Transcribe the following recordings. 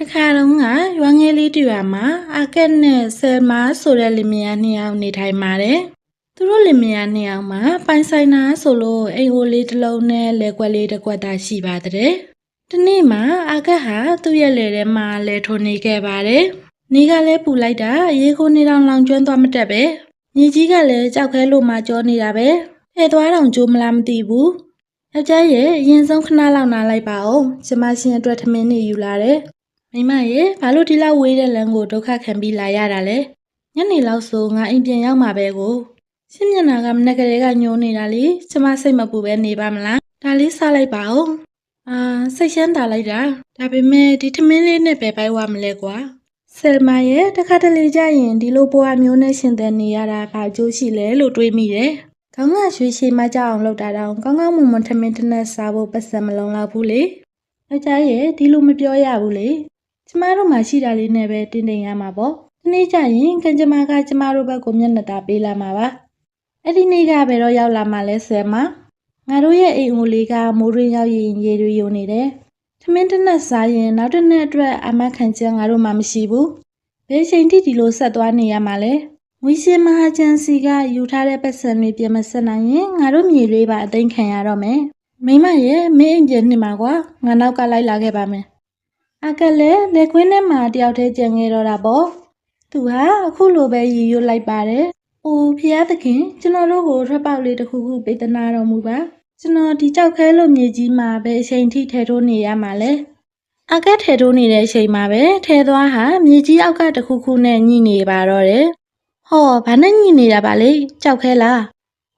တခါတုန်းကရွာငယ်လေးတစ်ရွာမှာအာကက်နဲ့ဆယ်မာဆိုတဲ့လင်မယားနှစ်ယောက်နေထိုင်ပါတယ်။သူတို့လင်မယားနှစ်ယောက်မှာပိုင်ဆိုင်တာဆိုလို့အိမ်အိုလေးတစ်လုံးနဲ့လယ်ကွက်လေးတစ်ကွက်သာရှိပါတဲ့။ဒီနေ့မှာအာကက်ဟာသူ့ရဲ့လယ်ထဲမှာလယ်ထိုးနေခဲ့ပါတယ်။နေကလည်းပူလိုက်တာရေခိုးနေတောင်လောင်ကျွမ်းသွားမတက်ပဲ။မြေကြီးကလည်းကြောက်ခဲလို့မှကြောနေတာပဲ။ထဲသွားတောင်ကြိုးမလားမသိဘူး။ယောက်ျားရဲ့အရင်ဆုံးခဏလောက်နားလိုက်ပါဦး။ကျမရှင်အတွက်ထမင်းနေယူလာတယ်။မိမရေဘာလို့ဒီလောက်ဝေးတဲ့လမ်းကိုဒုက္ခခံပြီးလာရတာလဲညနေလောက်ဆိုငါအိမ်ပြန်ရောက်မှာပဲကိုရှင်းမျက်နှာကမနေ့ကလေးကညိုးနေတာလေကျမစိတ်မပူပဲနေပါမလားဒါလေးစားလိုက်ပါဦးစိတ်ရှမ်းသာလိုက်တာဒါပေမဲ့ဒီထမင်းလေးနဲ့ပဲပိုက်ဝမလဲကွာဆယ်မရဲ့တခါတလေကြရင်ဒီလိုပွားမျိုးနဲ့ရှင်သန်နေရတာဘာအကျိုးရှိလဲလို့တွေးမိတယ်ခေါင်းကရွှေရှိမှကြအောင်လုပ်တာတော့ကောင်းကောင်းမွန်မွန်ထမင်းတစ်နက်စားဖို့ပတ်စံမလုံလောက်ဘူးလေယောက်ျားရဲ့ဒီလိုမပြောရဘူးလေကျမတို့မှရှိတာလေးနဲ့ပဲတင်းတင်းရမှာပေါ့ဒီနေ့ကျရင်ကံကြမ္မာကကျမတို့ဘက်ကိုမျက်နှာသာပေးလာမှာပါအဲ့ဒီနေ့ကဘယ်တော့ရောက်လာမှလဲဆယ်မငါတို့ရဲ့အိမ်အိုလေးကမိုးရင်းရောက်ရင်ရေတွေယိုနေတယ်ထမင်းတစ်နက်စားရင်နောက်တစ်နေ့အတွက်အမခံချက်ငါတို့မှမရှိဘူးဘယ်ချိန်ထိဒီလိုဆက်သွားနေရမှာလဲငွေရှင်မဟာကျန်စီကယူထားတဲ့ပတ်စံတွေပြန်မဆက်နိုင်ရင်ငါတို့မြေလေးပါအသိမ်းခံရတော့မယ်မိမရဲ့မင်းအိမ်ပြန်နေမှာကွာငါနောက်ကလိုက်လာခဲ့ပါမယ်အကလည်းလက်ခွင်းထဲမှာတယောက်တည်းကြံခဲ့တော့တာပေါ့သူဟာအခုလိုပဲရည်ရွတ်လိုက်ပါတယ်။အိုးဖျားသခင်ကျွန်တော်တို့ကိုထွက်ပေါက်လေးတစ်ခုခုပေးသနာတော်မူပါကျွန်တော်ဒီကြောက်ခဲလို့မြေကြီးမှာပဲအချိန်ထိထဲထိုးနေရမှာလဲအကထဲထိုးနေတဲ့အချိန်မှာပဲထဲသွားဟာမြေကြီးအောက်ကတစ်ခုခုနဲ့ညှိနေပါတော့တယ်ဟောဘာနဲ့ညှိနေတာပါလဲကြောက်ခဲလာ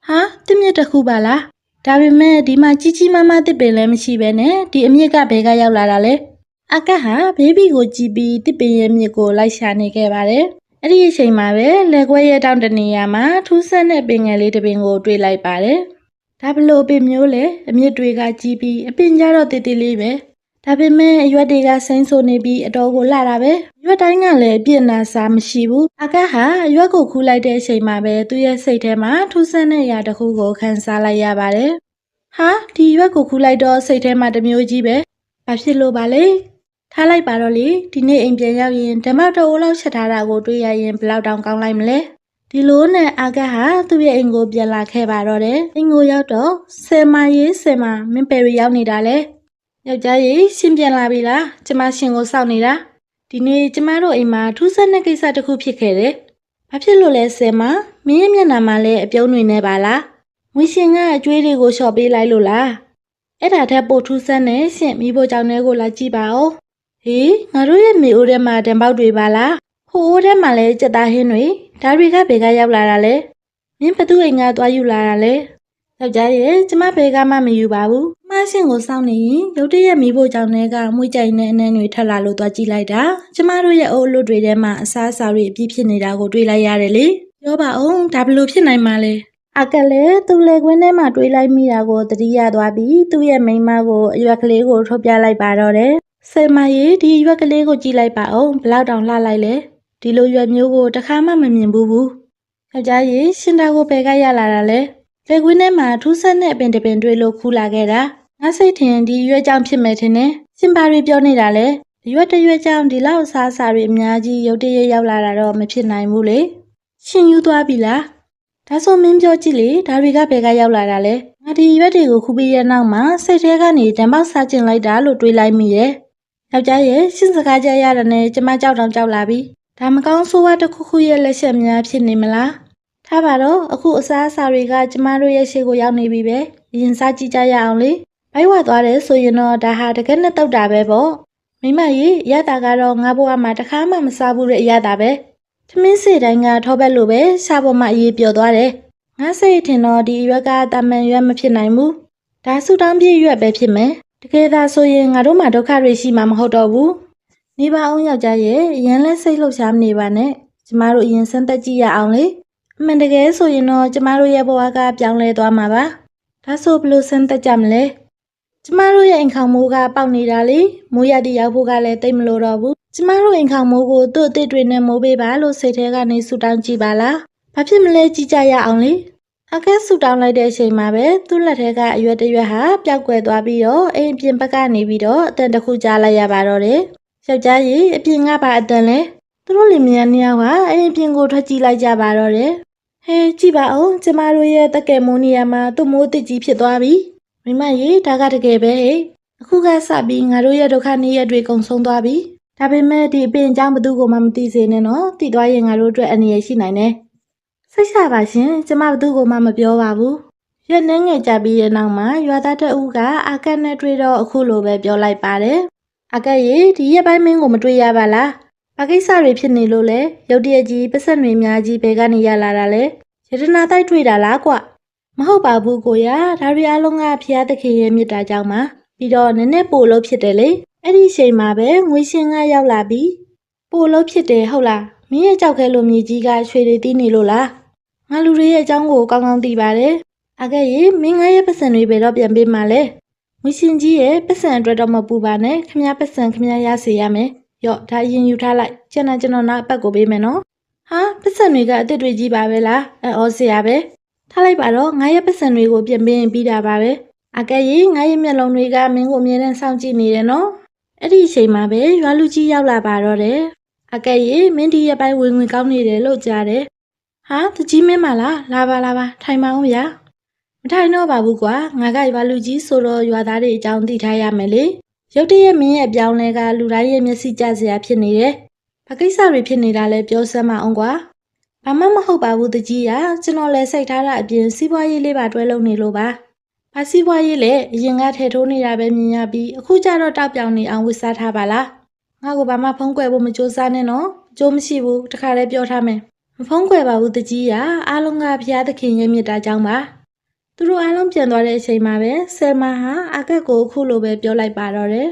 းဟာတစ်မြစ်တစ်ခုပါလားဒါပေမဲ့ဒီမှာကြီးကြီးမားမားတစ်ပင်လည်းမရှိပဲနဲ့ဒီအမြစ်ကဘယ်ကရောက်လာတာလဲအကဟာဘေဘီကိုကြည့်ပြီးတစ်ပင်ရဲ့မြစ်ကိုလိုက်ရှာနေခဲ့ပါတယ်။အဲ့ဒီအချိန်မှာပဲလက်ခွဲရဲ့တောင်တနေရာမှာထူးဆန်းတဲ့ပင်ငယ်လေးတစ်ပင်ကိုတွေ့လိုက်ပါတယ်။ဒါဘလို့ပင်မျိုးလဲအမြစ်တွေကကြည့်ပြီးအပင်ကြတော့တေးသေးလေးပဲ။ဒါပေမဲ့အရွက်တွေကစိမ့်ဆိုနေပြီးအတော်ကိုလှတာပဲ။ရွက်တိုင်းကလည်းအပြစ်နာစားမရှိဘူး။အကဟာအရွက်ကိုခူးလိုက်တဲ့အချိန်မှာပဲသူ့ရဲ့စိတ်ထဲမှာထူးဆန်းတဲ့အရာတစ်ခုကိုခံစားလိုက်ရပါတယ်။ဟာဒီရွက်ကိုခူးလိုက်တော့စိတ်ထဲမှာတစ်မျိုးကြီးပဲ။ဘာဖြစ်လို့ပါလဲ။ထားလိုက်ပါတော့လေဒီနေ့အိမ်ပြန်ရောက်ရင်ဓမ္မတော်အိုးလောက်ချက်ထားတာကိုတွေ့ရရင်ဘလောက်တောင်ကောင်းလိုက်မလဲဒီလိုနဲ့အာကဟာသူ့ရဲ့အိမ်ကိုပြန်လာခဲ့ပါတော့တယ်အိမ်ကိုရောက်တော့ဆယ်မရေးဆယ်မမင်းပယ်ရီရောက်နေတာလေယောက်ျားကြီးရှင်ပြန်လာပြီလားကျမရှင်ကိုစောင့်နေတာဒီနေ့ကျမတို့အိမ်မှာထူးဆန်းတဲ့ကိစ္စတစ်ခုဖြစ်ခဲ့တယ်ဘာဖြစ်လို့လဲဆယ်မမင်းရဲ့မျက်နှာမှာလည်းအပြုံးတွေနဲ့ပါလားငွေရှင်ကအကျွေးတွေကိုလျှော့ပေးလိုက်လို့လားအဲ့ဒါထက်ပိုထူးဆန်းတဲ့ရှင်မိဖို့ကြောင့်လည်းကိုလာကြည့်ပါဦးဟေးငါတို့ရဲ့မြေအိုးထဲမှာတံပေါက်တွေပါလားဟိုအိုးထဲမှာလည်းကြက်သားဟင်းတွေဒါတွေကဘယ်ကရောက်လာတာလဲမင်းဘသူ့အိမ်ကသွားယူလာတာလဲယောက်ျားရဲ့ကျမဘယ်ကမှမယူပါဘူးမရှင်ကိုစောင့်နေရင်ရုတ်တရက်မိဖို့ကြောင့်လည်းကမွေးကြိုင်တဲ့အနှမ်းတွေထက်လာလို့သွားကြည့်လိုက်တာကျမတို့ရဲ့အိုးအလွတ်တွေထဲမှာအစားအစာတွေအပြည့်ဖြစ်နေတာကိုတွေ့လိုက်ရတယ်လေပြောပါဦးဒါဘလို့ဖြစ်နိုင်မှာလဲအကလည်းသူ့လေခွင်းထဲမှာတွေးလိုက်မိတာကိုသတိရသွားပြီးသူ့ရဲ့မိန်းမကိုအရွက်ကလေးကိုထုတ်ပြလိုက်ပါတော့တယ်ဆယ်မကြီးဒီရွက်ကလေးကိုကြည့်လိုက်ပါဦးဘလောက်တောင်လှလိုက်လဲဒီလိုရွက်မျိုးကိုတခါမှမမြင်ဘူးယောက်ျားကြီးရှင်တာကိုဘယ်ကရလာတာလဲလေကွင်းထဲမှာထူးဆန်းတဲ့အပင်တစ်ပင်တွေ့လို့ခူးလာခဲ့တာငါစိတ်ထင်ဒီရွက်ကြောင့်ဖြစ်မယ်ထင်တယ်ရှင်ပါတွေပြောနေတာလဲရွက်တစ်ရွက်ကြောင့်ဒီလောက်အစားအစာတွေအများကြီးရုတ်တရက်ရောက်လာတာတော့မဖြစ်နိုင်ဘူးလေရှင်ယူသွားပြီလားဒါဆိုမင်းပြောကြည့်လေဒါတွေကဘယ်ကရောက်လာတာလဲငါဒီရွက်တွေကိုခူးပြီးတဲ့နောက်မှာစိတ်ထဲကနေတံပေါက်စားကျင်လိုက်တာလို့တွေးလိုက်မိရဲ့ယောက်ျားရဲ့ရှင်းစကားကြရတာနဲ့ကျမကြောက်တောင်ကြောက်လာပြီဒါမကောင်းဆိုးဝါးတစ်ခုခုရဲ့လက်ချက်များဖြစ်နေမလားထားပါတော့အခုအစားအစာတွေကကျမတို့ရဲ့ရှေ့ကိုရောက်နေပြီပဲရင်စားကြည့်ကြရအောင်လေဘိုက်ဝသွားတယ်ဆိုရင်တော့ဒါဟာတကယ်နဲ့တောက်တာပဲပေါ့မိမကြီးရတာကတော့ငါဘဝမှာတစ်ခါမှမစားဘူးတဲ့အရတာပဲထမင်းစေတိုင်းကထောဘက်လိုပဲရှားပေါ်မှာအေးပျော်သွားတယ်ငါစိတ်ထင်တော့ဒီရွက်ကတာမန်ရွက်မဖြစ်နိုင်ဘူးဒါဆူတောင်းပြည့်ရွက်ပဲဖြစ်မယ်တကယ်သာဆိုရင်ငါတို့မှာဒုက္ခတွေရှိမှာမဟုတ်တော့ဘူးနေပါအောင်ယောက်ျားရဲ့ရန်လက်စိတ်လှုပ်ရှားမနေပါနဲ့ကျမတို့အရင်စမ်းသက်ကြည့်ရအောင်လေအမှန်တကယ်ဆိုရင်တော့ကျမတို့ရဲ့ဘဝကပြောင်းလဲသွားမှာပါဒါဆိုဘလို့စမ်းသက်ကြမလဲကျမတို့ရဲ့အိမ်ခေါင်မိုးကပေါက်နေတာလေမိုးရတဲ့ရောက်ဖို့ကလည်းတိတ်မလို့တော့ဘူးကျမတို့အိမ်ခေါင်မိုးကိုသူ့အစ်စ်တွေနဲ့မိုးပေးပါလို့စိတ်ထဲကနေဆူတောင်းကြည့်ပါလားဘာဖြစ်မလဲကြည့်ကြရအောင်လေအကဲဆူတောင်းလိုက်တဲ့အချိန်မှာပဲသူ့လက်ထဲကအရွက်တစ်ရွက်ဟာပျောက်ကွယ်သွားပြီးတော့အိမ်ပြင်ဘက်ကနေပြီးတော့အတန်တစ်ခုကြားလိုက်ရပါတော့တယ် ယောက်ျားကြီးအပြင်ကပါအတန်လဲသူတို့လင်မယားနှစ်ယောက်ကအိမ်အပြင်ကိုထွက်ကြည့်လိုက်ကြပါတော့တယ်ဟဲကြည့်ပါဦးကျမတို့ရဲ့တက်ကယ်မိုးနေရာမှာသူ့မိုးတစ်ကြီးဖြစ်သွားပြီမိမရေဒါကတကယ်ပဲဟဲ့အခုကစပြီးငါတို့ရဲ့ဒုက္ခနေ့ရက်တွေကုန်ဆုံးသွားပြီဒါပေမဲ့ဒီအပင်အကြောင်းဘသူ့ကိုမှမသိစေနဲ့နော်သိသွားရင်ငါတို့အတွက်အန္တရာယ်ရှိနိုင်တယ်စိတ်ချပါရှင်ကျမဘသူ့ကိုမှမပြောပါဘူးရက်နှင်းငယ်ကြပြီးတဲ့နောက်မှာရွာသားတအုပ်ကအာကတ်နဲ့တွေ့တော့အခုလိုပဲပြောလိုက်ပါတယ်အာကတ်ရေဒီရက်ပိုင်းမင်းကိုမတွေ့ရပါလားဘာကိစ္စတွေဖြစ်နေလို့လဲရုတ်တရက်ကြီးပတ်စံတွေအများကြီးဘယ်ကနေရလာတာလဲရတနာတိုက်တွေ့တာလားကွမဟုတ်ပါဘူးကိုရဒါတွေအလုံးကဖျားသခင်ရဲ့မြတ်တာကြောင့်ပါပြီးတော့နည်းနည်းပိုလို့ဖြစ်တယ်လေအဲ့ဒီချိန်မှာပဲငွေရှင်ကရောက်လာပြီးပိုလို့ဖြစ်တယ်ဟုတ်လားမင်းရဲ့ကြောက်ခဲလိုမြေကြီးကရွှေတွေတီးနေလို့လားငါလူတွေရဲ့အကြောင်းကိုကောင်းကောင်းသိပါတယ်အကဲရေမင်းငါရဲ့ပတ်စံတွေဘယ်တော့ပြန်ပေးမှလဲငွေရှင်ကြီးရဲ့ပတ်စံအတွက်တော့မပူပါနဲ့ခမရပတ်စံခမရရစေရမယ်ရော့ဒါအရင်ယူထားလိုက်ကျွန်တော်နောက်အပတ်ကိုပေးမယ်နော်ဟာပတ်စံတွေကအစ်စ်တွေကြီးပါပဲလားအော်စရာပဲထားလိုက်ပါတော့ငါရဲ့ပတ်စံတွေကိုပြန်ပေးရင်ပြီးတာပါပဲအကဲရေငါရဲ့မျက်လုံးတွေကမင်းကိုအမြဲတမ်းစောင့်ကြည့်နေတယ်နော်အဲ့ဒီအချိန်မှာပဲရွာလူကြီးရောက်လာပါတော့တယ်အကဲရေမင်းဒီရဲ့ပိုင်းဝင်ကောင်းနေတယ်လို့ကြားတယ်ဟာတကြီးမင်းမလားလာပါထိုင်ပါဦးဗျာမထိုင်တော့ပါဘူးကွာငါကရွာလူကြီးဆိုတော့ရွာသားတွေအကြောင်းသိထားရမယ်လေရုတ်တရက်မင်းရဲ့အပြောင်းလဲကလူတိုင်းရဲ့မျက်စိကျစရာဖြစ်နေတယ်ဘာကိစ္စတွေဖြစ်နေတာလဲပြောစမ်းမအောင်ကွာဘာမှမဟုတ်ပါဘူးတကြီးကကျွန်တော်လည်းစိတ်ထားတာအပြင်စီးပွားရေးလေးပါတွဲလုပ်နေလို့ပါဘာစီးပွားရေးလဲအရင်ကထဲထိုးနေတာပဲမြင်ရပြီးအခုကျတော့တောက်ပြောင်နေအောင်ဝစ်စားထားပါလားငါ့ကိုဘာမှဖုံးကွယ်ဖို့မကြိုးစားနဲ့နော်အကျိုးမရှိဘူးတခါလေးပြောထားမယ်မဖုံးကွယ်ပါဘူးတကြီးကအားလုံးကဘုရားသခင်ရဲ့မြတ်တာကြောင့်ပါသူတို့အားလုံးပြန်သွားတဲ့အချိန်မှာပဲဆယ်မဟာအကက်ကိုအခုလိုပဲပြောလိုက်ပါတော့တယ်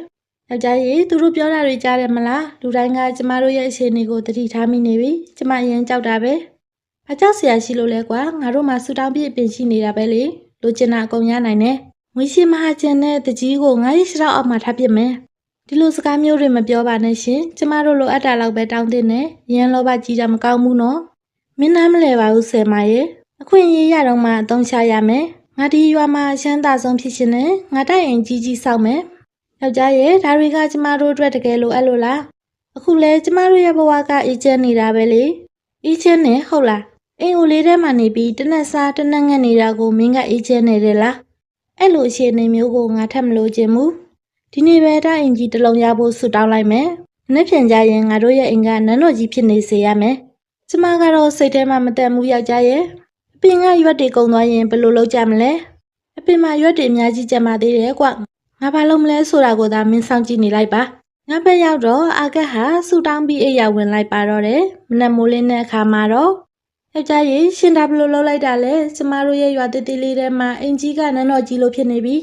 ယောက်ျားကြီးသူတို့ပြောတာတွေကြားတယ်မလားလူတိုင်းကကျမတို့ရဲ့အခြေအနေကိုသတိထားမိနေပြီကျမအရင်ကြောက်တာပဲဘာကြောက်စရာရှိလို့လဲကွာငါတို့မှဆူတောင်းပြည့်အပင်ရှိနေတာပဲလေလိုချင်တာအကုန်ရနိုင်တယ်ငွေရှိမဟာကျန်တဲ့တကြီးကိုငါရဲ့ရှောက်အောက်မှာထားပစ်မယ်ဒီလိုစကားမျိုးတွေမပြောပါနဲ့ရှင်ကျမတို့လိုအပ်တာလောက်ပဲတောင်းတင်နေရန်လောဘကြီးတာမကောင်းဘူးနော်မင်းနားမလဲပါဘူးဆယ်မရဲ့အခွင့်အရေးရတော့မှအသုံးချရမယ်ငါဒီရွာမှာအရှမ်းသာဆုံးဖြစ်ရှင်နဲ့ငါတိုက်ရင်ကြီးစောက်မယ်ယောက်ျားရဲ့ဒါတွေကကျမတို့အတွက်တကယ်လိုအပ်လို့လားအခုလဲကျမတို့ရဲ့ဘဝကအေးချမ်းနေတာပဲလေအေးချမ်းနေဟုတ်လားအိမ်ဦးလေးထဲမှာနေပြီးတနက်စားတနက်ငတ်နေတာကိုမင်းကအေးချမ်းနေတယ်လားအဲ့လိုအခြေအနေမျိုးကိုငါထပ်မလို့ခြင်းဘူးဒီနေ့ပဲတိုက်ရင်ကြီးတစ်လုံးရဖို့ဆူတောင်းလိုက်မယ်နေ့ပြန်ကြရင်ငါတို့ရဲ့အိမ်ကနန်းတော်ကြီးဖြစ်နေစေရမယ်ကျမကတော့စိတ်ထဲမှာမတန်ဘူးယောက်ျားရဲ့အပင်ကရွက်တွေကုန်သွားရင်ဘယ်လိုလုပ်ကြမလဲအပင်မှာရွက်တွေအများကြီးကျန်ပါသေးတယ်ကွငါဘာလုပ်မလဲဆိုတာကိုသာမင်းစောင့်ကြည့်နေလိုက်ပါငါဘက်ရောက်တော့အာကက်ဟာဆူတောင်းပြီးအိယာဝင်လိုက်ပါတော့တယ်မနက်မိုးလင်းတဲ့အခါမှာတော့ယောက်ျားကြီးရှင်ဒါဘယ်လိုလုပ်လိုက်တာလဲကျမတို့ရဲ့ရွာတိတိလေးထဲမှာအင်ကြီးကနန်းတော်ကြီးလိုဖြစ်နေပြီ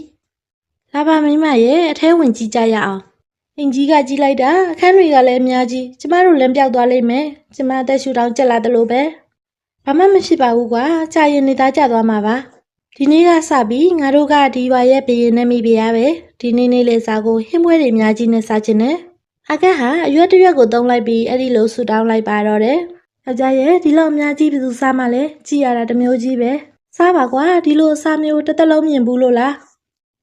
လာပါမိမရဲ့အထဲဝင်ကြည့်ကြရအောင်အင်ကြီးကကြီးလိုက်တာအခန်းတွေကလည်းအများကြီးကျမတို့လမ်းပြောက်သွားလိမ့်မယ်ကျမအသက်ရှူတောင်းကျက်လာတယ်လို့ပဲဘာမှမဖြစ်ပါဘူးကွာကြာရင်နေသားကျသွားမှာပါဒီနေ့ကစပြီးငါတို့ကဒီရွာရဲ့ဘရင်နဲ့မိဖုရားပဲဒီနေ့နေ့လေစာကိုဟင်းပွဲတွေအများကြီးနဲ့စားခြင်းနဲ့အကက်ဟာအရွက်တစ်ရွက်ကိုသုံးလိုက်ပြီးအဲ့ဒီလိုဆူတောင်းလိုက်ပါတော့တယ်ယောက်ျားရဲ့ဒီလိုအများကြီးဘယ်သူစားမှလဲကြည်ရတာတစ်မျိုးကြီးပဲစားပါကွာဒီလိုအစားမျိုးတစ်သက်လုံးမြင်ဘူးလို့လာ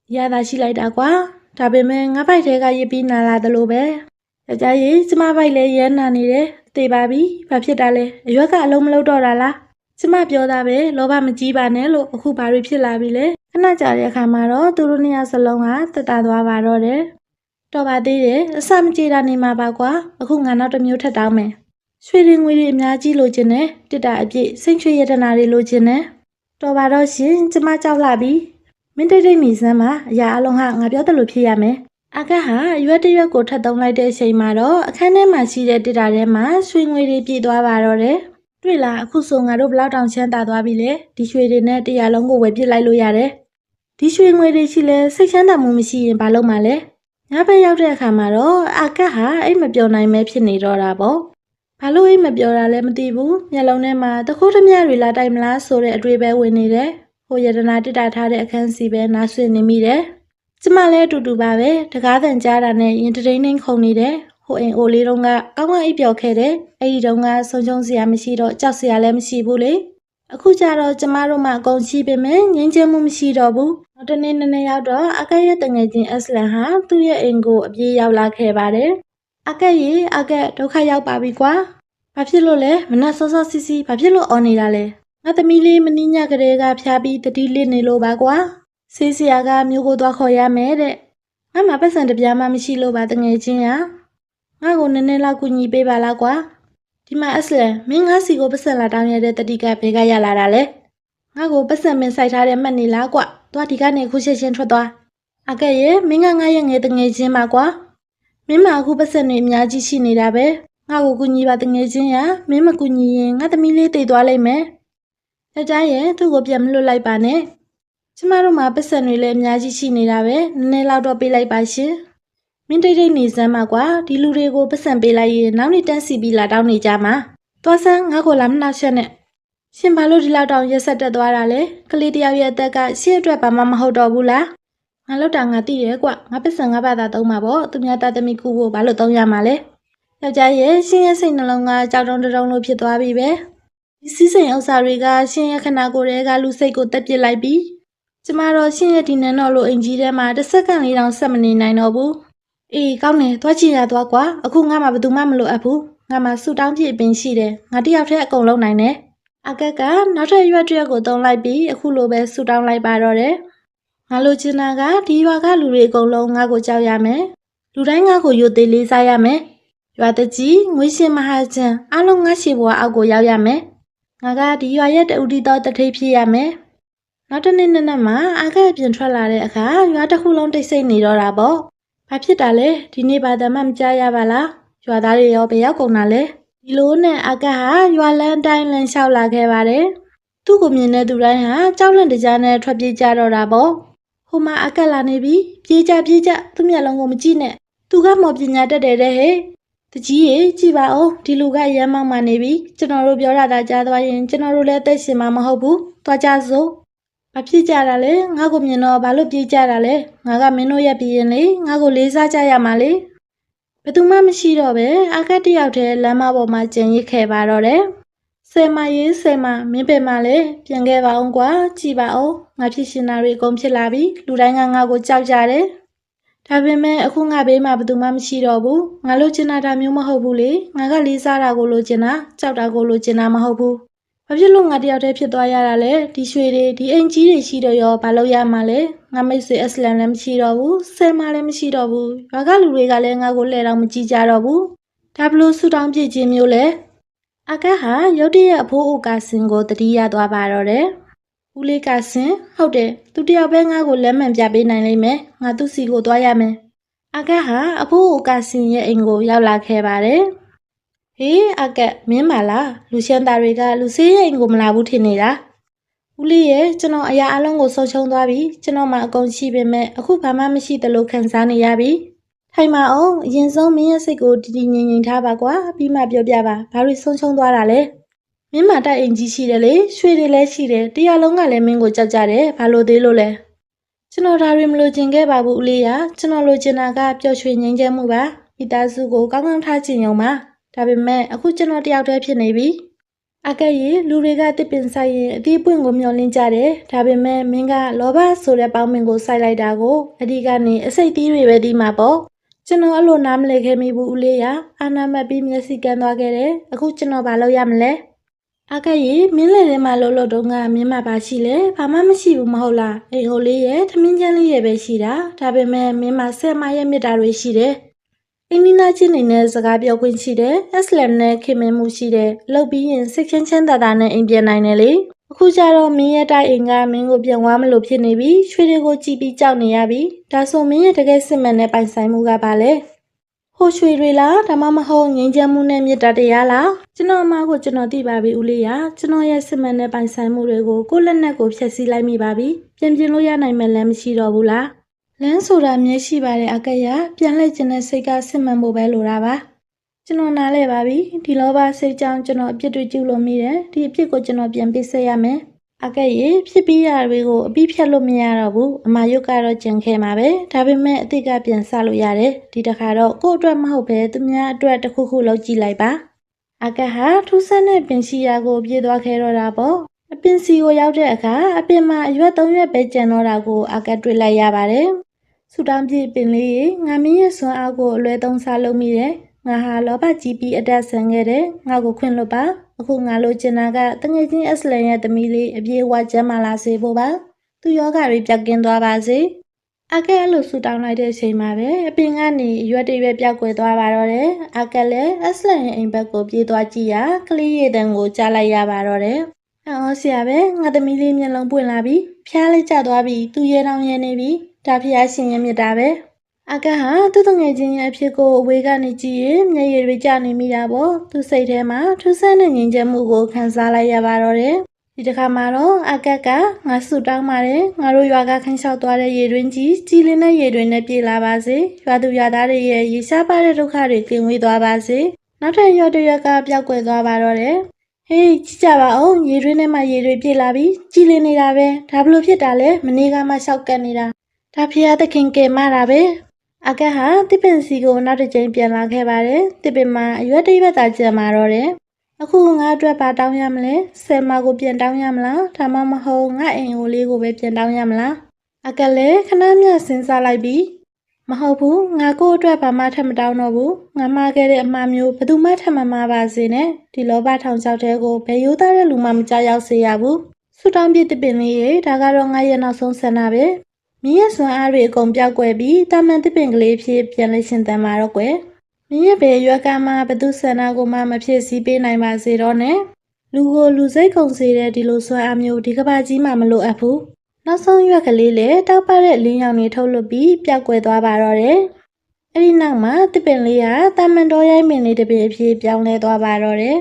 းရတာရှိလိုက်တာကွာဒါပေမဲ့ငါဘိုက်ထဲကရစ်ပြီးနာလာတယ်လို့ပဲယောက်ျားရဲ့ကျမဘိုက်လည်းရမ်းနာနေတယ်သေပါပြီဘာဖြစ်တာလဲအရွက်ကအလုံးမလုံးတော့တာလားကျမပြောတာပဲလောဘမကြီးပါနဲ့လို့အခုဘာတွေဖြစ်လာပြီလဲခဏကြာတဲ့အခါမှာတော့သူတို့နှစ်ယောက်စလုံးကတက်တာသွားပါတော့တယ်တော်ပါသေးတယ်အစမကြေတာနေမှာပါကွာအခုငါနောက်တစ်မျိုးထပ်တောင်းမယ်ရွှေတွေငွေတွေအများကြီးလိုချင်တယ်တစ်တာအပြည့်စိတ်ချွေရတနာတွေလိုချင်တယ်တော်ပါတော့ရှင်ကျမကြောက်လာပြီမင်းတိတ်မိစမ်းပါအရာအလုံးဟာငါပြောတယ်လို့ဖြစ်ရမယ်အကဟာရွက်တရွက်ကိုထပ်သုံးလိုက်တဲ့အချိန်မှာတော့အခန်းထဲမှာရှိတဲ့တစ်တာထဲမှာရွှေငွေတွေပြည့်သွားပါတော့တယ်တွေ့လားအခုဆိုငါတို့ဘလောက်တောင်ချမ်းသာသွားပြီလေဒီရွှေတွေနဲ့100လုံးကိုဝယ်ပစ်လိုက်လို့ရတယ်ဒီရွှေငွေတွေရှိလဲစိတ်ချမ်းသာမှုမရှိရင်ဘာလုပ်မှလဲညဘက်ရောက်တဲ့အခါမှာတော့အကက်ဟာအိတ်မပြောနိုင်မဲဖြစ်နေတော့တာပေါ့ဘာလို့အိတ်မပြောတာလဲမသိဘူးမျက်လုံးထဲမှာတခိုးဓမြတွေလာတိုက်မလားဆိုတဲ့အတွေ့ပဲဝင်နေတယ်ဟိုယတနာတစ်တာထားတဲ့အခန်းစီပဲနားဆွနေမိတယ်ကျမလည်းအတူတူပါပဲတကားတန်ကြားတာနဲ့ရင်တရိန်းခုန်နေတယ်ဟိုအိမ်အိုလေးတုန်းကကောင်းကောင်းအိပ်ပျော်ခဲ့တယ်အဲ့ဒီတုန်းကဆုံးရှုံးစရာမရှိတော့ကြောက်စရာလည်းမရှိဘူးလေအခုကျတော့ကျမတို့မှအကုန်ရှိပေမဲ့ငြင်းချမ်းမှုမရှိတော့ဘူးနောက်တနေ့နည်းနည်းရောက်တော့အကရဲ့တငယ်ချင်းအက်စလန်ဟာသူ့ရဲ့အိမ်ကိုအပြေးရောက်လာခဲ့ပါတယ် အကက်ရေအကက်ဒုက္ခရောက်ပါပြီကွာဘာဖြစ်လို့လဲမနှက်စောစောစီစီဘာဖြစ်လို့အော်နေတာလဲငါသမီးလေးမင်းညကလေးကဖျားပြီးတတိလစ်နေလို့ပါကွာဆေးဆရာကမျိုးကိုသွားခေါ်ရမယ်တဲ့ငါမှပတ်စံတပြားမှမရှိလို့ပါတငယ်ချင်းရငါ့ကိုနည်းနည်းလောက်ကူညီပေးပါလားကွာဒီမှာအစလန်မင်းငါစီကိုပတ်စံလာတောင်းရတဲ့တတိကဘဲကရလာတာလဲငါ့ကိုပတ်စံမင်းစိုက်ထားတဲ့မှတ်နေလားကွာသွားဒီကနေခုချက်ချင်းထွက်သွားအကက်ရေမင်းငါရဲ့ငယ်တငယ်ချင်းပါကွာမင်းမအခုပတ်စံတွေအများကြီးရှိနေတာပဲငါ့ကိုကူညီပါတငယ်ချင်းရမင်းမကူညီရင်ငါသမီးလေးတည်သွားလိမ့်မယ်။ယောက်ျားရဲ့သူ့ကိုပြန်မလွတ်လိုက်ပါနဲ့။ကျမတို့မှာပတ်စံတွေလည်းအများကြီးရှိနေတာပဲနည်းနည်းလောက်တော့ပေးလိုက်ပါရှင်။မင်းတိတ်နေစမ်းပါကွာဒီလူတွေကိုပတ်စံပေးလိုက်ရင်နောက်နေ့တန်းစီပြီးလာတောင်းနေကြမှာ။သွားစမ်းငါ့ကိုလာမနှောက်ရှက်နဲ့။ရှင်ဘာလို့ဒီလောက်တောင်ရက်ဆက်တက်သွားတာလဲ။ကလေးတယောက်ရဲ့အသက်ကရှင့်အတွက်ဘာမှမဟုတ်တော့ဘူးလား။ငါလောက်တာငါသိတယ်ကွ။ငါပတ်စံငါဘာသာသုံးမှာပေါ့။သူများသားသမီးကူဖို့ဘာလို့သုံးရမှာလဲ။ယောက်ျားရဲ့ရှင်ရဲ့စိတ်နှလုံးကကြောက်တုံးတုံးလို့ဖြစ်သွားပြီပဲဒီစီးစိမ်ဥစ္စာတွေကရှင်ရဲ့ခန္ဓာကိုယ်တွေကလူစိတ်ကိုတက်ပစ်လိုက်ပြီကျမတော့ရှင်ရဲ့ဒီနန်းတော်လိုအိမ်ကြီးထဲမှာတစ်စက္ကန့်လေးတောင်ဆက်မနေနိုင်တော့ဘူးအေးကောင်းတယ်သွားချင်ရသွားကွာအခုငါမှဘယ်သူမှမလိုအပ်ဘူးငါမှဆူတောင်းပြအပင်ရှိတယ်ငါတယောက်တည်းအကုန်လုံးနိုင်တယ်အကက်ကနောက်ထပ်ရွက်တစ်ရွက်ကိုသုံးလိုက်ပြီးအခုလိုပဲဆူတောင်းလိုက်ပါတော့တယ်ငါလိုချင်တာကဒီရွာကလူတွေအကုန်လုံးငါ့ကိုကြောက်ရမယ်လူတိုင်းငါ့ကိုယိုသေးလေးစားရမယ်ရွာတကြီးငွေရှင်မဟာကျန်အားလုံးငါ့ရှေဘွားအောက်ကိုရောက်ရမယ်ငါကဒီရွာရဲ့တူတီတော်တထိပ်ဖြစ်ရမယ်နောက်တစ်နေ့နက်မှာအကက်ပြင်ထွက်လာတဲ့အခါရွာတစ်ခုလုံးတိတ်ဆိတ်နေတော့တာပေါ့ဘာဖြစ်တာလဲဒီနေ့ဘာမှမကြားရပါလားရွာသားတွေရောဘယ်ရောက်ကုန်တာလဲဒီလိုနဲ့အကက်ဟာရွာလန်းတိုင်းလန်းလျှောက်လာခဲ့ပါတယ်သူ့ကိုမြင်တဲ့သူတိုင်းဟာကြောက်လန့်တကြားနဲ့ထွက်ပြေးကြတော့တာပေါ့ဟိုမှာအကက်လာနေပြီပြေးကြသူ့မျက်လုံးကိုမကြည့်နဲ့သူကမော်ပညာတက်တယ်တဲ့ဟဲ့တကြီးရေကြည့်ပါဦးဒီလူကရမ်းမောက်မှနေပြီကျွန်တော်တို့ပြောရတာကြားသွားရင်ကျွန်တော်တို့လည်းသိရှင်မှာမဟုတ်ဘူးသွားကြစို့ဘာဖြစ်ကြတာလဲငါ့ကိုမြင်တော့ဘာလို့ပြေးကြတာလဲငါကမင်းတို့ရဲ့ပြရင်လေငါ့ကိုလေးစားကြရမှာလေဘယ်သူမှမရှိတော့ပဲအကက်တယောက်တည်းလမ်းမပေါ်မှာကျင်ရစ်ခဲ့ပါတော့တယ်ဆယ်မရေးဆယ်မမင်းပဲမလဲပြန်ခဲ့ပါအောင်ကွာကြည့်ပါဦးငါဖြစ်ရှင်တာတွေအကုန်ဖြစ်လာပြီလူတိုင်းကငါ့ကိုကြောက်ကြတယ်ဒါပေမဲ့အခုငါဘေးမှာဘယ်သူမှမရှိတော့ဘူးငါလိုချင်တာဒါမျိုးမဟုတ်ဘူးလေငါကလေးစားတာကိုလိုချင်တာကြောက်တာကိုလိုချင်တာမဟုတ်ဘူးဘာဖြစ်လို့ငါတယောက်တည်းဖြစ်သွားရတာလဲဒီရွှေတွေဒီအိမ်ကြီးတွေရှိတော့ရောဘာလို့ရမှာလဲငါမိတ်ဆွေအစလန်လည်းမရှိတော့ဘူးဆယ်မလည်းမရှိတော့ဘူးရွာကလူတွေကလည်းငါကိုလှည့်တော့မကြည့်ကြတော့ဘူးဒါဘလို့ဆူတောင်းပြည့်ခြင်းမျိုးလဲအကက်ဟာရုတ်တရက်အဖိုးအိုကာစင်ကိုတတိယသွားပါတော့တယ်ဦးလေးကစင်ဟုတ်တယ်သူတယောက်ပဲငါ့ကိုလက်မှန်ပြပေးနိုင်လိမ့်မယ်ငါသူ့စီကိုသွားရမယ်အကက်ဟာအဖိုးအိုကစင်ရဲ့အိမ်ကိုရောက်လာခဲ့ပါတယ်ဟေးအကက်မင်းပါလားလူရှမ်းသားတွေကလူဆေးရဲ့အိမ်ကိုမလာဘူးထင်နေတာဦးလေးရဲ့ကျွန်တော်အရာအလုံးကိုဆုံးရှုံးသွားပြီကျွန်တော်မှအကုန်ရှိပေမဲ့အခုဘာမှမရှိသလိုခံစားနေရပြီထိုင်ပါအောင်အရင်ဆုံးမင်းရဲ့စိတ်ကိုတည်တည်ငြိမ်ထားပါကွာပြီးမှပြောပြပါဘာလို့ဆုံးရှုံးသွားတာလဲမင်းမတိုက်အိမ်ကြီးရှိတယ်လေရွှေတွေလည်းရှိတယ်တရားလုံးကလည်းမင်းကိုကြောက်ကြတယ်ဘာလို့သေးလို့လဲကျွန်တော်ဒါတွေမလိုချင်ခဲ့ပါဘူးဦးလေးရကျွန်တော်လိုချင်တာကပျော်ရွှင်ငြိမ်းချမ်းမှုပါမိသားစုကိုကောင်းကောင်းထားချင်ရုံပါဒါပေမဲ့အခုကျွန်တော်တယောက်တည်းဖြစ်နေပြီအကက်ရေလူတွေကတစ်ပင်ဆိုင်ရင်အသီးပွင့်ကိုမျောလင်းကြတယ်ဒါပေမဲ့မင်းကလောဘဆိုတဲ့ပေါင်းမင်းကိုစိုက်လိုက်တာကိုအဒီကနေအစိတ်သီးတွေပဲဒီမှာပေါ့ကျွန်တော်အဲ့လိုနားမလည်ခဲ့မိဘူးဦးလေးရအာနာမတ်ပြီးမျက်စိကန်းသွားခဲ့တယ်အခုကျွန်တော်ဘာလုပ်ရမလဲအကက်ရေမင်းလည်းထဲမှာလှုပ်တော့ကမင်းမပါရှိလဲဘာမှမရှိဘူးမဟုတ်လားအိမ်ဟိုလေးရဲ့သမင်းချမ်းလေးရဲ့ပဲရှိတာဒါပေမဲ့မင်းမဆယ်မရဲ့မြတ်တာတွေရှိတယ်အင်းနီနာချင်းနေနဲ့စကားပြောခွင့်ရှိတယ်အက်စလမ်နဲ့ခင်မင်းမှုရှိတယ်လှုပ်ပြီးရင်စိတ်ချမ်းသာတာနဲ့အိမ်ပြန်နိုင်တယ်လေအခုကျတော့မင်းရဲ့တိုက်အိမ်ကမင်းကိုပြန်ဝါမလို့ဖြစ်နေပြီရွှေတွေကိုကြည့်ပြီးကြောက်နေရပြီဒါဆိုမင်းရဲ့တကယ်စစ်မှန်တဲ့ပိုင်ဆိုင်မှုကဘာလဲဟိုရွှေတွေလားဒါမှမဟုတ်ငြိမ်းချမ်းမှုနဲ့မေတ္တာတရားလားကျွန်တော်အမကိုကျွန်တော်သိပါပြီဦးလေးရကျွန်တော်ရဲ့စစ်မှန်တဲ့ပိုင်ဆိုင်မှုတွေကိုကိုယ့်လက်နက်ကိုဖျက်ဆီးလိုက်မိပါပြီပြင်လို့ရနိုင်မယ်လည်းမရှိတော့ဘူးလားလမ်းဆိုတာမျက်ရှိပါတယ်အကက်ရပြန်လှည့်ခြင်းတဲ့စိတ်ကစစ်မှန်ဖို့ပဲလိုတာပါကျွန်တော်နားလဲပါပြီဒီလောဘစိတ်ကြောင့်ကျွန်တော်အပြစ်တွေကျူးလွန်မိတယ်ဒီအပြစ်ကိုကျွန်တော်ပြန်ပေးဆက်ရမယ်အကက်ရေဖြစ်ပြီးရတွေကိုအပြီးဖြတ်လို့မရတော့ဘူးအမယုတ်ကတော့ကျန်ခဲ့မှာပဲဒါပေမဲ့အတိတ်ကပြန်ဆလို့ရတယ်ဒီတစ်ခါတော့ကိုယ့်အတွက်မဟုတ်ပဲသူများအတွက်တစ်ခုခုလုပ်ကြည့်လိုက်ပါအကက်ဟာထူးဆန်းတဲ့ပင်ရှိရာကိုပြေးသွားခဲ့တော့တာပေါ့အပင်စီကိုရောက်တဲ့အခါအပင်မှာအရွက်၃ရွက်ပဲကျန်တော့တာကိုအကက်တွေ့လိုက်ရပါတယ်ဆူတောင်းပြပင်လေးငါမင်းရဲ့စွမ်းအားကိုအလွဲသုံးစားလုပ်မိတယ် ငါဟာလောဘကြီးပြီးအတက်ဆန်ခဲ့တယ်ငါကိုခွင့်လွတ်ပါအခုငါလိုချင်တာကတငယ်ချင်းအက်စလန်ရဲ့သမီးလေးအပြေးအဝကျမ်းမာလာစေဖို့ပါသူယောဂတွေပြောက်ကင်းသွားပါစေအကက်အဲ့လိုဆူတောင်းလိုက်တဲ့အချိန်မှာပဲအပင်ကနေရွက်တွေပဲပြောက်ကွယ်သွားပါတော့တယ်အကက်လည်းအက်စလန်ရဲ့အိမ်ဘက်ကိုပြေးသွားကြည့်ရကလေးရည်တန်ကိုကြားလိုက်ရပါတော့တယ်အော်ဆရာပဲငါသမီးလေးမျက်လုံးပွင့်လာပြီဖျားလေးကျသွားပြီသူရဲတောင်ရဲနေပြီဒါဖျားရှင်ရဲ့မြတ်တာပဲအကဟာသူ့တငယ်ချင်းရဲ့အဖြစ်ကိုအဝေးကနေကြည့်ရင်မျက်ရည်တွေကျနေမိတာပေါ့သူစိတ်ထဲမှာထူးဆန်းတဲ့ငြိမ်သက်မှုကိုခံစားလိုက်ရပါတော့တယ်ဒီတစ်ခါမှာတော့အကကငါဆူတောင်းပါတယ်ငါတို့ရွာကခင်းလျှောက်သွားတဲ့ရေတွင်းကြီးကြီးလင်းတဲ့ရေတွင်းနဲ့ပြေးလာပါစေရွာသူရွာသားတွေရဲ့ရေရှားပါတဲ့ဒုက္ခတွေကင်းဝေးသွားပါစေနောက်ထပ်ရွာတစ်ရွာကပျောက်ကွယ်သွားပါတော့တယ်ဟေးကြည့်ကြပါဦးရေတွင်းထဲမှာရေတွေပြေးလာပြီကြီးလင်းနေတာပဲဒါဘလို့ဖြစ်တာလဲမနေ့ကမှရှောက်ကတ်နေတာဒါဖျားသခင်ကဲမတာပဲအကဟာတစ်ပင်စီကိုနောက်တစ်ကြိမ်ပြန်လာခဲ့ပါတယ်တစ်ပင်မှာအရွက်တိပတ်သာကျန်မာတော့တယ်အခုငါအတွက်ပါတောင်းရမလဲဆယ်မကိုပြန်တောင်းရမလားဒါမှမဟုတ်ငါအိမ်အိုလေးကိုပဲပြန်တောင်းရမလားအကလည်းခဏမျှစဉ်းစားလိုက်ပြီးမဟုတ်ဘူးငါကိုအတွက်ဘာမှထပ်မတောင်းတော့ဘူးငါမှားခဲ့တဲ့အမှားမျိုးဘယ်သူမှထပ်မမှားပါစေနဲ့ဒီလောဘထောင်ချောက်တဲ့ကိုဘယ်ရိုးသားတဲ့လူမှမကြောက်ရောက်စေရဘူးဆူတောင်းပြစ်တစ်ပင်လေးရေဒါကတော့ငါရဲ့နောက်ဆုံးဆန္ဒပဲမင်းရဲ့စွမ်းအားတွေအကုန်ပြောက်ကွယ်ပြီးတာမန်တစ်ပင်ကလေးဖြစ်ပြန်လဲရှင်သန်မှာတော့ကွယ်မင်းရဲ့ဘယ်ရွက်ကမှဘသူဆန္ဒကိုမှမဖြစ်စည်းပေးနိုင်ပါစေတော့နဲ့လူကိုလူစိတ်ကုန်စေတဲ့ဒီလိုစွမ်းအားမျိုးဒီကဘာကြီးမှမလိုအပ်ဘူးနောက်ဆုံးရွက်ကလေးလည်းတောက်ပတဲ့လင်းရောင်တွေထုတ်လွှတ်ပြီးပျောက်ကွယ်သွားပါတော့တယ်အဲ့ဒီနောက်မှာတစ်ပင်လေးကတာမန်တော်ရိုင်းပင်လေးတစ်ပင်အဖြစ်ပြောင်းလဲသွားပါတော့တယ်